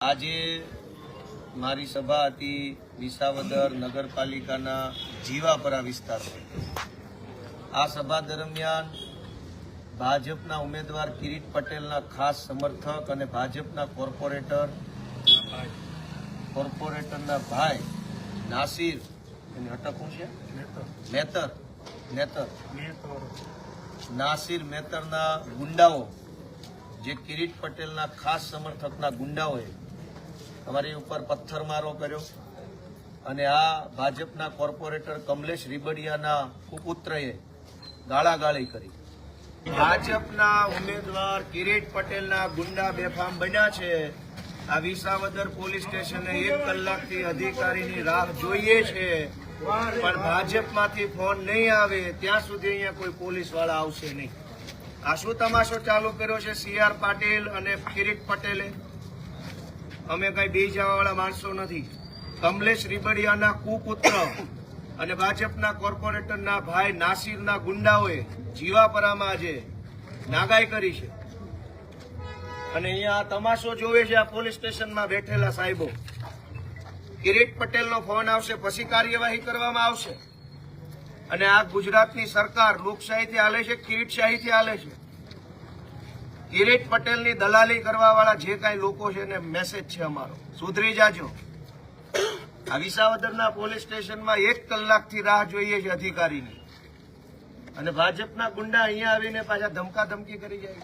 આજે મારી સભા હતી વિસાવદર નગરપાલિકાના જીવાપરા વિસ્તારમાં। આ સભા દરમિયાન ભાજપના ઉમેદવાર કિરીટ પટેલના ખાસ સમર્થક અને ભાજપના કોર્પોરેટરના ભાઈ નાસિર એની અટક શું છે નાસિર મેતરના ગુંડાઓ જે કિરીટ પટેલના ખાસ સમર્થકના ગુંડાઓએ અમારી ઉપર પથ્થરમારો કર્યો અને આ ભાજપના કોર્પોરેટર કમલેશ રીબડિયાના કુપુત્રએ ગાળાગાળી કરી। ભાજપના ઉમેદવાર કિરીટ પટેલના ગુંડા બેફામ બન્યા છે। આ વિસાવદર પોલીસ સ્ટેશને 1 કલાકથી અધિકારીની રાહ જોઈએ છે, પણ ભાજપમાંથી ફોન નહીં આવે ત્યાં સુધી અહીંયા કોઈ પોલીસ વાળા આવશે નહીં। આ શું તમાશો ચાલુ કર્યો છે CR પાટીલ અને કિરીટ પટેલે? અમે કઈ બી જવાવાળા માણસો નથી। કમલેશ રીબડિયાના કુપુત્ર અને ભાજપના કોર્પોરેટરના ભાઈ નાસિરના ગુંડાઓએ જીવાપરામાં આજે નાગાઈ કરી છે અને અહીંયા તમાશો જોવે છે આ પોલીસ સ્ટેશનમાં બેઠેલા સાહેબો। કિરીટ પટેલનો ફોન આવશે પછી કાર્યવાહી કરવામાં આવશે અને આ ગુજરાતની સરકાર લોકશાહીથી હાલે છે, કિરીટશાહીથી હાલે છે। કિરીટ પટેલની દલાલી કરવા વાળા જે કાંઈ લોકો છે એને મેસેજ છે અમારો, સુધરી જાજો। આ વિસાવદરના પોલીસ સ્ટેશનમાં 1 કલાકથી રાહ જોઈએ છે અધિકારીની અને ભાજપના ગુંડા અહીંયા આવીને પાછા ધમકાધમકી કરી જાય।